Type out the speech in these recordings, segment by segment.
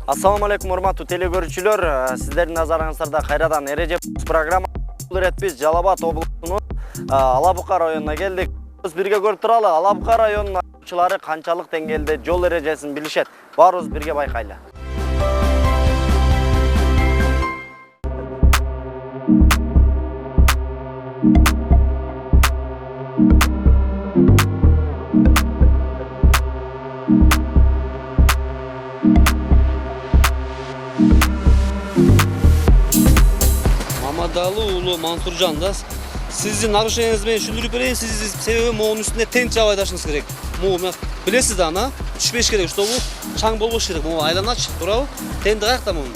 Assalamu alaikum урматтуу телекөрүүчүлөр. Сиздердин назарыңыздарда кайрадан эреже программа болуп биз Жалал Абад облусунун Алабука районуна келдик. Биз бирге көрүп туралы, Алабука районунун айдоочулары канчалык деңгээлде жол эрежесин билишет. Баарыбыз бирге байкайлы. Мамадалы уулу Мансуржан да. Сиздин нарушениңиз менен түшүндүрүп берейин. Сиз себеби могунун үстүнде тент жаап айдашыңыз керек. Могу билесиз да ана түшпеш керек, чтобы чаң болбош керек. Могу айланач, туурабы? Тенти каякта мунун?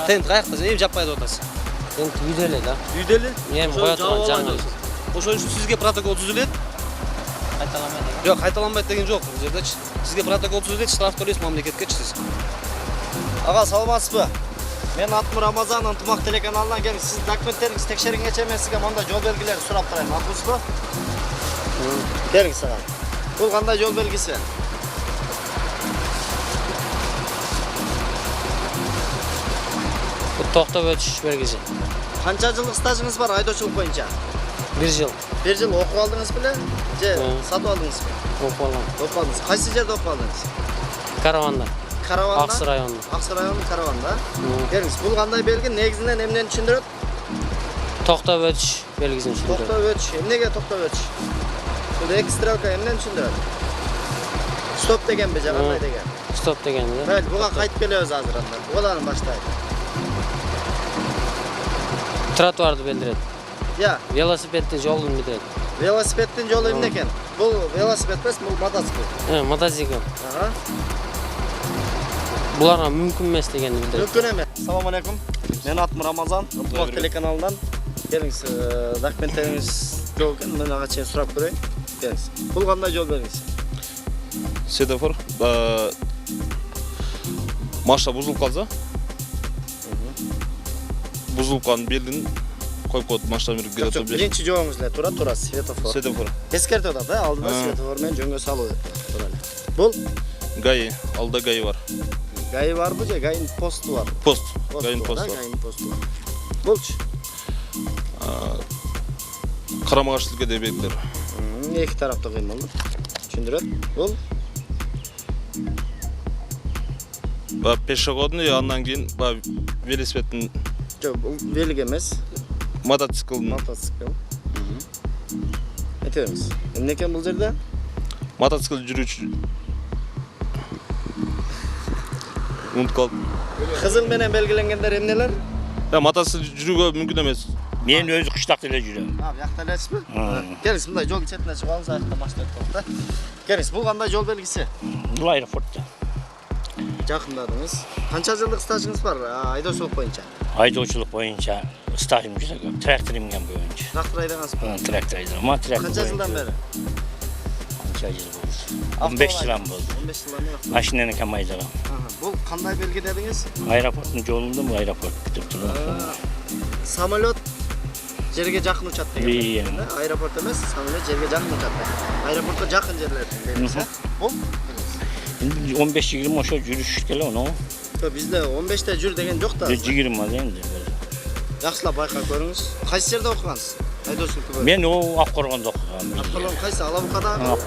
Тент каякта? Эми жаппай деп атасыз. Тент үйдө эле да. Үйдө эле? Эми кое турган жаңы. Ошон үчүн сизге протокол түзүлөт. Кайталанбайт деген. Жок, кайталанбайт деген жок. Бул жердечи. Сизге протокол түзүлөт, штраф төлөйсүз мамлекеткечи сиз. Ага, саламатсызбы? Мен атым Рамазан, Ынтымак телеканалынан келдим. Сиз документтериңизди текшериңгече мен сизге мындай жол белгилерин сурап турайын, макулсузбу? Келиңиз сага. Бул кандай жол белгиси? Бул токтоп өтүш белгиси. Канча жылдык стажыңыз бар айдоочулук боюнча? 1 жыл. 1 жыл окуп алдыңыз беле? Же сатып алдыңызбы? Окуп алгам. Окуп алдыңыз. Кайсы жерде окуп алдыңыз? Караванда. Караванда? Аксы району. Аксы районунун Караванда. Келиңиз. Бул кандай белги? Негизинен эмнени түшүндүрөт? Токтоп өтүш белгисин түшүндүрөт. Токтоп өтүш. Эмнеге токтоп өтүш? Бул эки стрелка эмнени түшүндүрөт? Стоп дегенби же кандай деген? Стоп деген да. Мейли, буга кайтып келебиз азыр анда. Бугадан баштайлы. Тротуарды билдирет. Я, Велосипеддин жолун билдирет. велосипеддин жолу эмне экен? Бул велосипед эмес, бул мотоцикл. Мотоцикл. Ага. Буларга мүмкүн эмес дегенди билдирет. Мүмкүн эмес. Assalamu alaikum. Мен атым Рамазан, Ынтымак телеканалынан. Келиңиз, документтериңиз жок экен, мен ага чейин сурап көрөйүн. Келиңиз. Бул кандай жол белгиси? Светофор. Машина бузулуп калса, бузулуп калган белгини коюп коет, машина бир Жок, биринчи жолуңуз эле туура, светофор. Светофор. Эскертип атат да, алдыда светофор менен жөнгө салуу деп тура эле. Бул ГАИ, алда ГАИ бар. ГАИ барбы же ГАИнин посту бар? Пост. ГАИнин посту бар. ГАИнин посту бар. Булчу? Карама каршылыкка да белгилер. Эки тарапта кыймыл. Түшүндүрөт. Бул Пешеходный, андан кийин велосипеддин, жок, бул велик эмес, мотоциклдин. мотоцикл. Айтыңыз. Эмне экен бул жерде? Мотоцикл жүрүүчү. Унутуп калдым. Кызыл менен белгиленгендер эмнелер? Мотоцикл жүрүүгө мүмкүн эмес. Мен өзү кыштакта эле жүрөм. Бияқта элесизби? Келиңиз, мындай жол четине чыгып алыңыз, аяктан баштайт болот да. Келиңиз, бул кандай жол белгиси? Бул аэропортта. Жакындадыңыз. Канча жылдык стажыңыз бар айдоочулук боюнча? Айдоочулук боюнча стажым жүзө көп. Трактор эмген боюнча. Трактор айдагансызбы? Трактор айдагам. Трактор. Канча жылдан бери? Канча жыл болду? 15 жылдан болду. 15 жылдан бери. Машинаны кам айдагам. Бул кандай белги дедиңиз? Аэропорттун жолунда бул аэропорт күтүп турат. Самолет жерге жакын учат деген. Аэропорт эмес, самолет жерге жакын учат. Аэропортко жакын жерлердин белгиси. Бул 15-20 ошо жүрүш келе оно. Бизде 15те жүр деген жок да. 20 да энди. Жакшылап байкап көрүңүз. Кайсы жерде окугансыз? Айдоочулукту. Мен о Аккоргондо окугам. Аккоргон кайсы? Алабукада?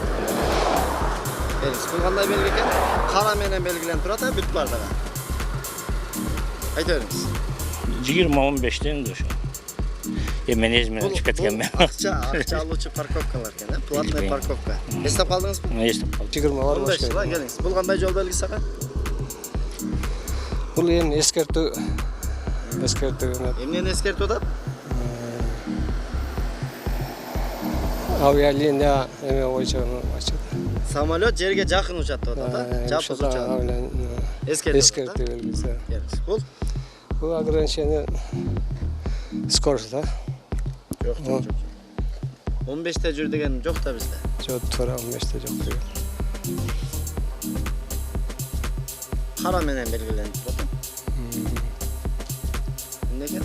Келиңиз, бул кандай белги экен? Кара менен белгиленип турат, бүт бардыгы. Айта бериңиз. 20-15 энди ошо. Мен өзүмө чыгып кеткенмин. Акча алуучу парковкалар экен, платный парковка. Эстеп калдыңызбы? Эстеп калдым. 20 бар 15 жыл, келиңиз. Бул кандай жол белгиси ага? Бул эми эскертүү. Эмнени эскертип атат? Авиалиния эме боюнча Самолет жерге жакын учат деп атат, да? Жапыз учат. эскертүү белгиси. Келиңиз. Бул ограничение скорость да? Жок. 15те жүр деген жок да бизде. Жок, туура 15те жок деген. Кара менен белгиленип турат. Эмне экен?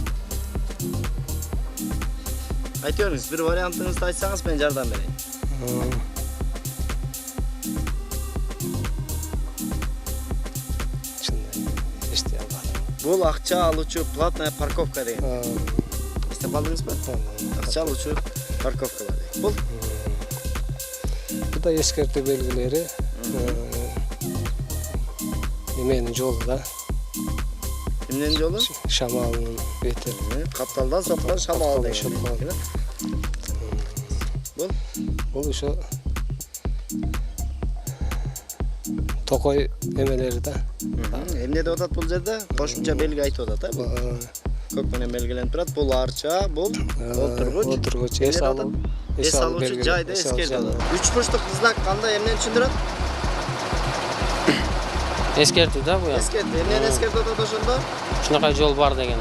Айта бериңиз, бир вариантыңызды айтсаңыз мен жардам берейин. Бул акча алуучу платная парковка деген. Эстеп калдыңызбы? Акча алуучу парковкалар. Бул Bu da eskертүү белгилери. Эменин жолу да. эмненин жолу? Шамалынын бети. Капталдан соккон шамал деген. Шамал. Бул Бул ошо Токой эмелери да. эмне деп атат бул жерде? Кошумча белги айтып атат, бул. Көк менен белгиленип турат. Бул арча, бул отургуч. Отургуч, Эмне эс деп алуу. атат? Эс алуучу жайды эскертип атат. 3 бурчтук знак кандай эмнени түшүндүрөт? Ескертүү да бу. Эскертип, эмнени эскертип атат ошондо? Ушунакай жол бар деген.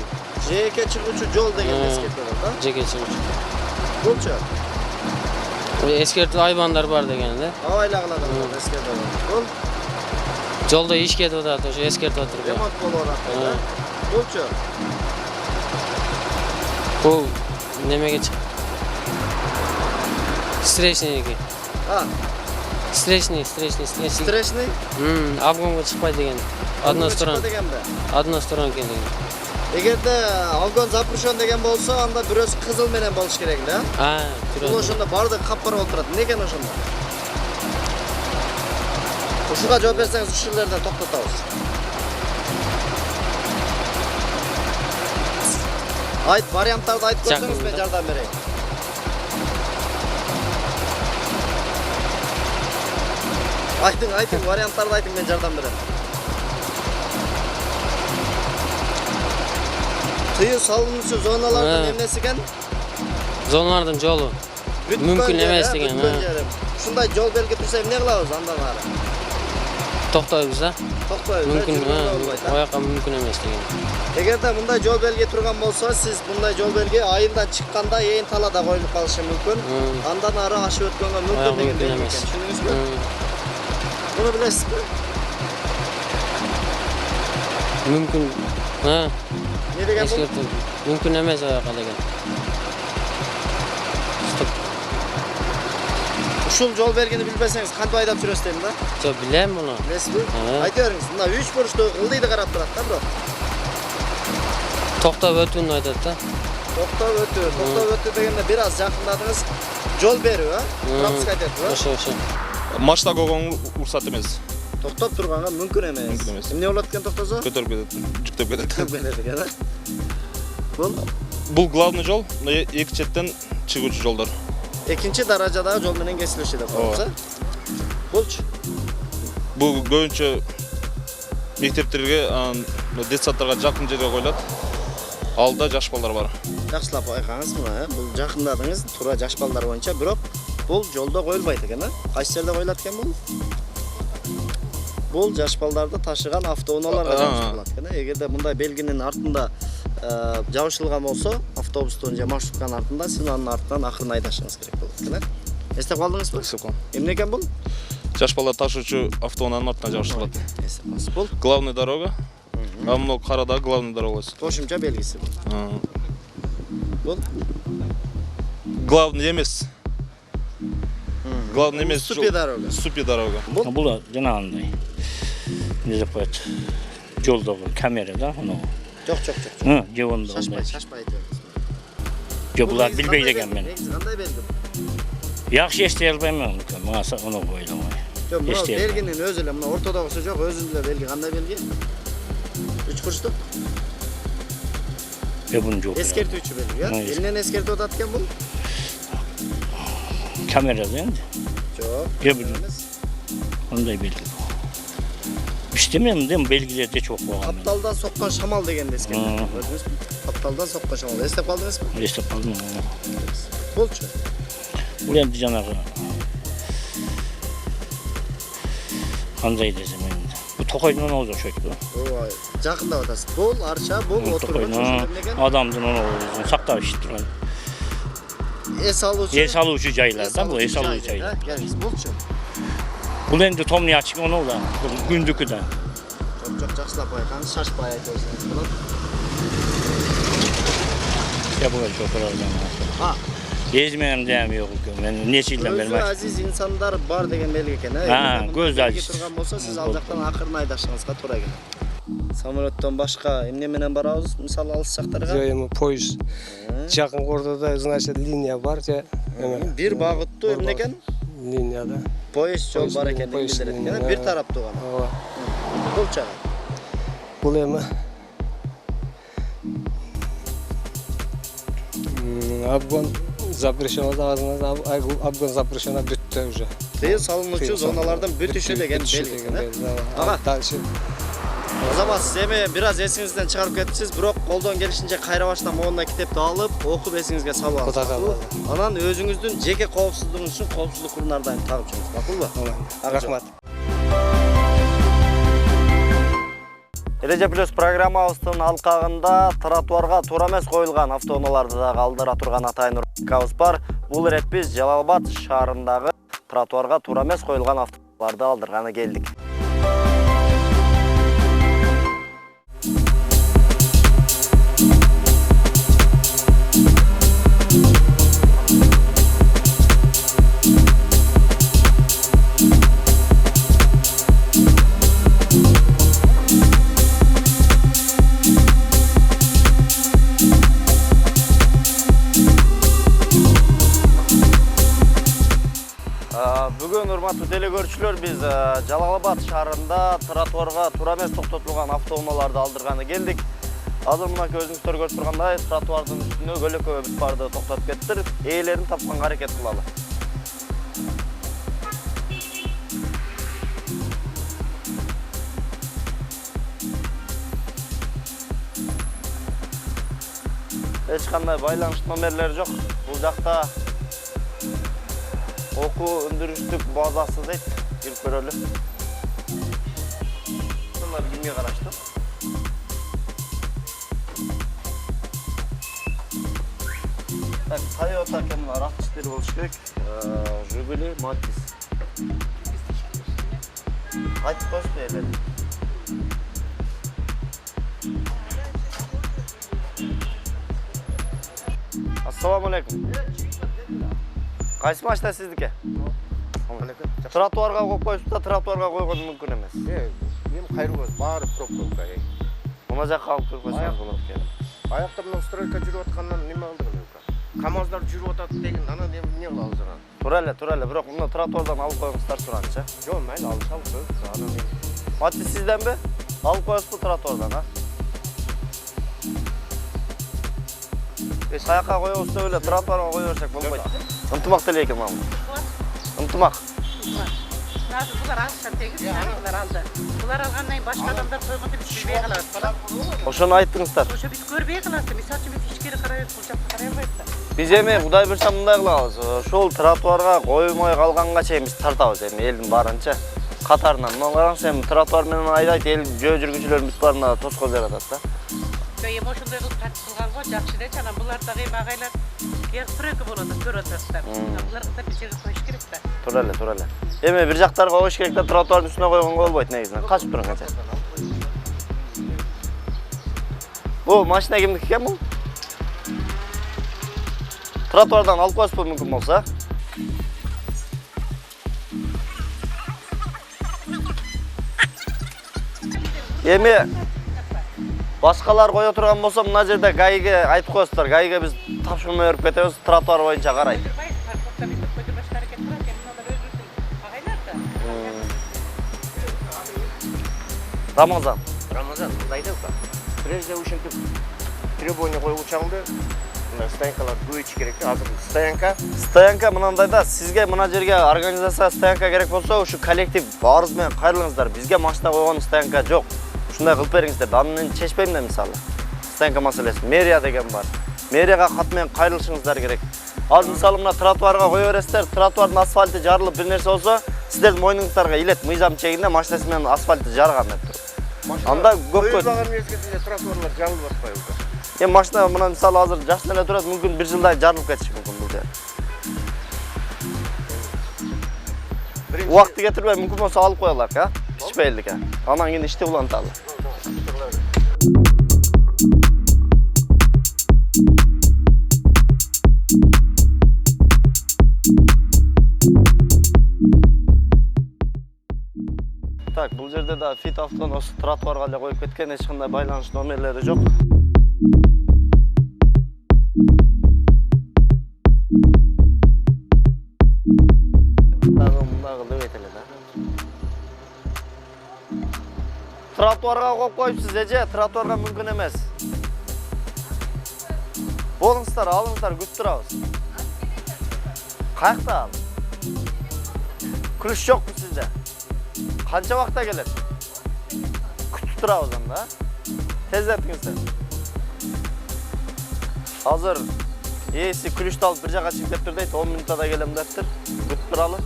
Жеке чыгуучу жол деген эскертип атат, да? Жеке чыгуучу. Булчу? Эскертүү айбандар бар деген да. Абайлагыла да эскертип атат. Бул Жолдо иш кетип атат, ошо эскертип атат. ремонт болуп атат, да? Булчу? Бул немеге чык. Встречныйге. Встречный. Встречный? Обгонго чыкпай деген. Односторон дегенби? деген. Эгерде обгон запрещен деген болсо, анда бирөөсү кызыл менен болуш керек да? Бул ошондо бардык капкара болуп турат. Эмне экен ошондо? Ушуга жооп берсеңиз ушул жерлерден токтотобуз. Айт, варианттарды айтып көрсөңүз мен жардам берейин. Айтың, варианттарды айтың, мен жардам берем. Тыюу салынуучу зоналардын эмнеси экен? Зоналардын жолу мүмкүн эмес деген. Ушундай жол белги турса эмне кылабыз андан ары? Токтойбуз да. Токтойбуз. Мүмкүн, ояка мүмкүн эмес деген. Эгерде мындай жол белги турган болсо, сиз мындай жол белги айылдан чыкканда ээн талада коюлуп калышы мүмкүн. Андан ары ашып өткөнгө мүмкүн деген белги экен. Түшүндүңүзбү? Буну билесизби? Мүмкүн. Не деген бул? Эскертүү. Мүмкүн эмес ояка деген. Ушул жол белгини билбесеңиз кантип айдап жүрөсүз дейм да? Жок, билем муну. Билесизби? Айта бериңиз. Мына 3 бурчтуу ылдыйды карап турат да, бирок. Токтоп өтүүнү айтат да. Токтоп өтүү дегенде бир аз жакындадыңыз. Жол берүү, пропуска айтат, Ошо. Машина койгон уруксат эмес. Токтоп турганга мүмкүн эмес. Эмне болот экен токтосо? Көтөрүп кетет, жүктөп кетет. Белет экен, да? Бул главный жол, эки четтен чыгуучу жолдор. Экинчи даражадагы жол менен кесилиши деп коебуз, Булчу? Бул көбүнчө мектептерге, детсадтарга жакын жерге коюлат. Алда жаш балдар бар. Жакшылап байкаңыз мына, бул жакындадыңыз, туура жаш балдар боюнча, бирок бул жолдо коюлбайт экен, Кайсы жерде коюлат экен бул? Бул жаш балдарды ташыган автоунааларга жабыштырылат экен. Эгерде мындай белгинин артында жабышылган болсо, автобустун же маршрутканын артында сиз анын артынан акырын айдашыңыз керек болот экен. Эстеп калдыңызбы? Эстеп калдым. Эмне экен бул? Жаш балдар ташуучу автоунаанын артына жабыштырылат. Эстеп калдыңыз. Бул Главный дорога. Мына карада главный дорога. кошумча белгиси. Бул Главный эмес. Главный эмес. Ступи дорога. Ступи дорога. Бул жанагындай. Не деп коет? Жолдогу камера да, аны. Жок. Жебондо. Шашпай айтыңыз. Жок, булар билбейт экен мен. Кандай белги? Жакшы эстей албайм мен, мага аны койлом. Жок, мына белгинин өзү эле мына ортодогусу жок, өзү эле белги. Кандай белги? 3 бурчтук. Бун жок. Эскертүүчү белги, Эмнени эскертип атат экен бул? Камера да энди. Жок. Андай белги. Иштемем белгилерде чок болгон. Капталдан соккон шамал дегенди эскертип. Көрдүңүзбү? Капталдан соккон шамал. Эстеп калдыңызбы? Эстеп калдым. Болчу. Бул энди жанагы кандай десем энди. Бул Токойдун оңу окшойт го. Ой, жакындап атасыз. Бул арча, бул отургуч деген. Адамдын оңу сактап ишип турган. Эс алуучу жайлар да, бул эс алуучу жайлар. Келиңиз, болчу. Бул энди томный ачык оңу да, бул күндүкү да. Жок, жакшылап байкаңыз, шашпай айтып берсеңиз болот. Я бул жок болот. Эзменем дем жок экен. Мен нече жылдан бери Көзү азиз инсандар бар деген белги экен, көз азиз. Турган болсо, сиз ал жактан акырын айдашыңызга туура келет. Самолеттон башка эмне менен барабыз? Мисалы алыс жактарга? Жо эми поезд. Жакын кордода, значит, линия бар же эме. Бир багыттуу эмне экен? Линияда. Поезд жол бар экенин билдирет экен. Бир тараптуу гана. Ооба. Бул чагы. Бул эми обгон запрещено дагы обгон запрещено бүттү уже. Тыйыл салынуучу зоналардан бүтүшү деген белгилен. Ага. Дальше O zaman siz эми бир аз эсиңизден чыгарып кетипсиз, бирок колдон келишинче кайра баштан могунда китепти алып, окуп эсиңизге салып алыңыз. Анан өзүңүздүн жеке коопсуздугуңуз үчүн коопсуздук курумдардан тагып жүрүңүз, макулбу? рахмат. Эреже плюс программабыздын алкагында тротуарга туура эмес коюлган автоунааларды да калдыра турган атайын рубрикабыз бар. Бул ирет биз Жалал Абад шаарындагы тротуарга туура эмес коюлган автоунааларды алдырганы келдик. Бүгүн урматтуу телекөрүүчүлөр, биз Жалал Абад шаарында тротуарга туура эмес токтотулган автоунааларды алдырганы келдик. Азыр мынакей өзүңүздөр көрүп тургандай тротуардын үстүнө көлөкө бүт барды токтотуп кетиптир. Ээлерин тапканга аракет кылалы. Эч кандай байланыш номерлери жок. Бул жакта окуу өндүрүштүк базасы дейт, кирип көрөлү. Мына кимге караштуу? Так, Toyota кемнар автостиль болуш керек. Жигули, Matiz. Айтып коюшпу эле. Ассаламу алейкум. Кайсы машина сиздики? Тротуарга коюп коюшуп да, тротуарга койгон мүмкүн эмес. Мен кайрылбас, баары пробка. Мына жакка алып кирип койсоңуз болот экен. Аякта мына стройка жүрүп аткандан неме алдырган экен? КамАЗдар жүрүп атат деген, анан эмне алдырган? Тура эле, бирок мына тротуардан алып коюңуздар туранчы. Жок, майли алышабыз, анан Matiz сизденби? Алып коесузбу тротуардан, а? Каяка коебуз деп эле тротуарга кое берсек болбойт. Ынтымак делейкем мамы. Ынтымак. Булар алышат тегиз, булар алды. Булар алгандан кийин башка адамдар койгондо биз билбей калабыз. Ошону айттыңыздар. Ошо биз көрбөй калабыз. Мисалы үчүн биз ичкери карайбыз, бул жакка карай албайбыз да. Биз эми Кудай буйрса мындай кылабыз. Ошол тротуарга коймой калганга чейин биз тартабыз эми элдин баарынча. Катарынан. Мына караңыз эми тротуар менен айдайт, эл жөө жүргүнчүлөр бүт барына тоскоол жаратат да. Эми ошондой кылып тартып кылганго жакшы эле, анан булар дагы эми агайлар стройка болот, көрүп атасыздар. Буларга да бир жерге коюш керек да. Тура эле. Эми бир жактарга коюш керек да, тротуардын үстүнө койгонго болбойт негизинен. Качып туруңчу. Бул машина кимдики экен бул? Тротуардан алып коесузбу мүмкүн болсо? Эми башкалар кое турган болсо, мына жерде ГАИге айтып коесуздар. ГАИге биз тапшырма берип кетебиз, тротуар боюнча карайт. Рамазан, мындай да. Прежде ушинтип требование коюп чагында мына стоянкалар көбөйтүш керек. Азыр Стоянка мынандай да, сизге мына жерге организация стоянка керек болсо, ушу коллектив баарыбыз менен кайрылыңыздар. Бизге машина койгон стоянка жок. Ушундай кылып бериңиздер. Аны мен чечпейм да мисалы. Стоянка маселеси. Мэрия деген бар. Мэрияга кат менен кайрылышыңыздар керек. Азыр мисалы мына тротуарга кое бересиздер, тротуардын асфальты жарылып бир нерсе болсо, сиздердин мойнуңуздарга илет мыйзам чегинде машинасы менен асфальты жарган деп туруп. Анда көп коюлган мезгилде тротуарлар жарылып атпайбы? Эми машина мына мисалы азыр жакшы эле турат, мүмкүн бир жылдай жарылып кетиши мүмкүн бул жер. Убакыты кетирбей мүмкүн болсо алып коелак, а? Ичпейликке. Анан кийин ишти уланталы. Так, бул жерде да Fit автоны осы тротуарга эле коюп кеткен, эч кандай байланыш номерлери жок. Мындагы дөбөйт эле да. Тротуарга коюп коюпсуз, эже, тротуарга мүмкүн эмес. Болуңуздар, алыңыздар, күтүп турабыз. Каякта ал? Күрүш жокпу сизде? Канча вакытта келет? Күтүп турабыз анда. Тездетиңиздер. Азыр ээси күрүштү алып бир жака чыгып кетип тур дейт, 10 минутта келем дептир. Күтүп туралы.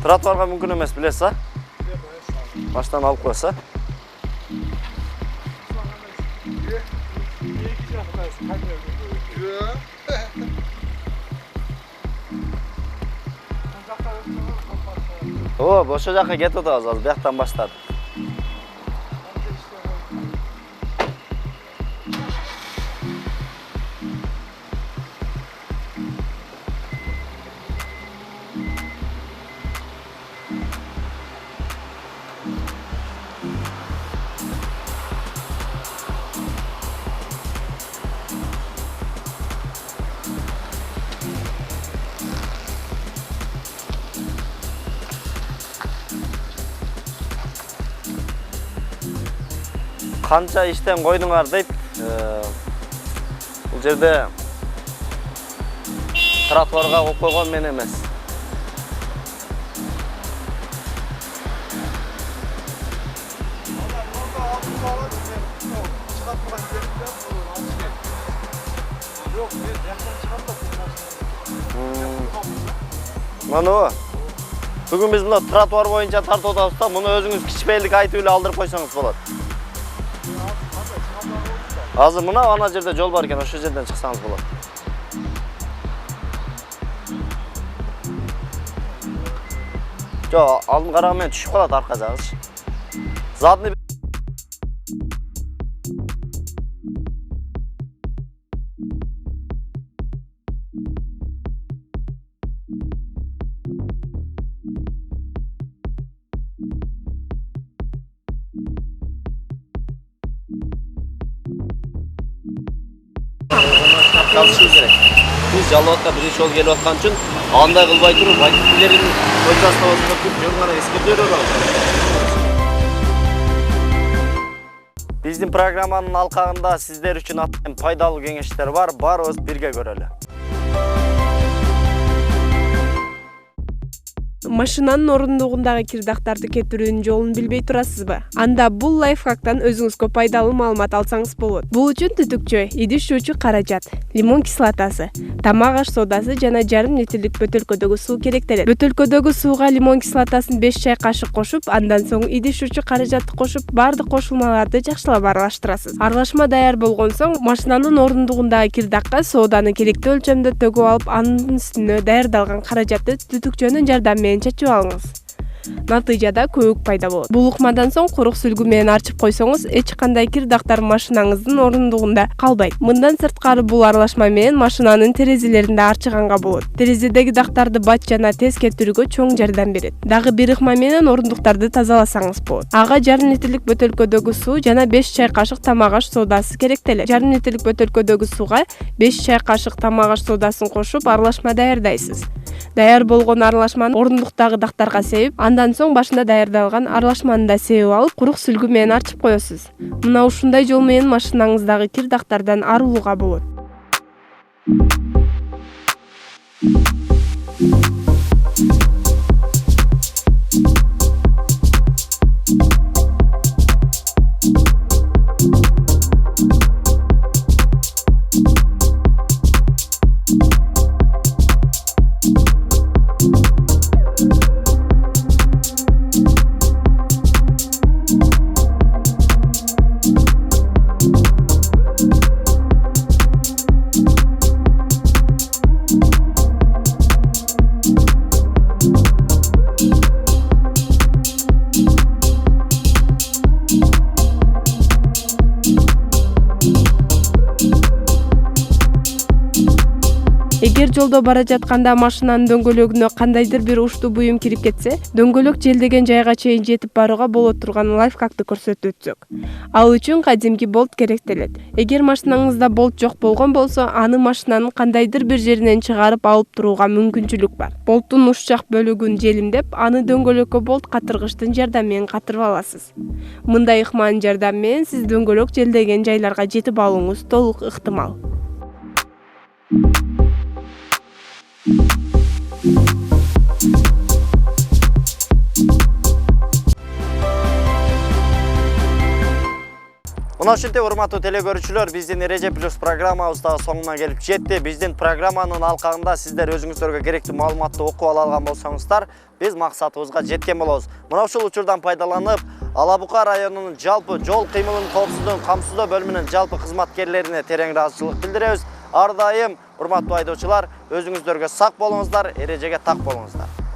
Тротуарга мүмкүн эмес, билесиз, а? Баштан алып койса. О, ошол жака кетип атабыз, азыр бияктан баштадык. Канча иштен койдуңар дейт. Бул жерде тротуарга коюп койгон мен эмес. Мана бүгүн биз мына тротуар боюнча тартып атабыз да, муну өзүңүз кичпейлик айтып эле алдырып койсоңуз болот. Азыр мына ана жерде жол бар экен, ошол жерден чыксаңыз болот. Жо, алдын караган менен түшүп калат арка жагыч. Задный kalışımız gerek. Biz Жалбатка биринчи жолу келип аткан үчүн андай кылбай туруп, водительдердин ой заставасында көп жолуңара эскертүүлөр бар. Биздин программанын алкагында сиздер үчүн пайдалуу кеңештер бар. Барыбыз бирге көрөлү. Машинанын орундугундагы кирдактарды кетирүүнүн жолун билбей турасызбы? Анда бул лайфхактан өзүңүзгө пайдалуу маалымат алсаңыз болот. Бул үчүн түтүкчө, идиш жуучу каражат, лимон кислотасы, тамак аш содасы жана жарым литрлик бөтөлкөдөгү суу керектелет. Бөтөлкөдөгү сууга лимон кислотасын 5 чай кашык кошуп, андан соң идиш жуучу каражатты кошуп, бардык кошулмаларды жакшылап аралаштырасыз. Аралашма даяр болгон соң, машинанын орундугундагы кирдакка соданы керектүү өлчөмдө төгүп алып, анын үстүнө даярдалган каражатты түтүкчөнүн жардамы менен чачып алыңыз. Натыйжада көбүк пайда болот. Бул ыкмадан соң курук сүлгү менен арчып койсоңуз, эч кандай кирдактар машинаңыздын орундугунда калбайт. Мындан сырткары бул аралашма менен машинанын терезелерин да арчыганга болот. Терезедеги дактарды бат жана тез кетирүүгө чоң жардам берет. Дагы бир ыкма менен орундуктарды тазаласаңыз болот. Ага жарым литрлик бөтөлкөдөгү суу жана 5 чай кашык тамак аш содасы керектелет. Жарым литрлик бөтөлкөдөгү сууга 5 чай кашык тамак аш содасын кошуп, аралашма даярдайсыз. Даяр болгон аралашманы орундуктагы дактарга себип, андан соң башында даярдалган аралашманы да себип алып, курук сүлгү менен арчып коесуз. Мына ушундай жол менен машинаңыздагы кирдактардан арылууга болот. Эгер жолдо бара жатканда машинанын дөңгөлөгүнө кандайдыр бир уштуу буюм кирип кетсе, дөңгөлөк желдеген жайга чейин жетип барууга болот турган лайфхакты көрсөтүп өтсөк. Ал үчүн кадимки болт керектелет. Эгер машинаңызда болт жок болгон болсо, аны машинанын кандайдыр бир жеринен чыгарып алып турууга мүмкүнчүлүк бар. Болттун ушчак бөлүгүн желимдеп, аны дөңгөлөккө болт катыргычтын жардамы менен катырып аласыз. Мындай ыкманын жардамы менен сиз дөңгөлөк желдеген жайларга жетип алууңуз толук ыктымал. Мына ушинтип урматтуу телекөрүүчүлөр, биздин Эреже плюс программабыз дагы соңуна келип жетти. Биздин программанын алкагында сиздер өзүңүздөргө керектүү маалыматты окуп ала алган болсоңуздар, биз максатыбызга жеткен болобуз. Мына ушул учурдан пайдаланып, Ала Бука районунун жалпы жол кыймылын коопсуздугун камсыздоо бөлүмүнүн жалпы кызматкерлерине терең ыраазычылык билдиребиз. Ар дайым урматтуу айдоочулар, өзүңүздөргө сак болуңуздар, эрежеге так болуңуздар.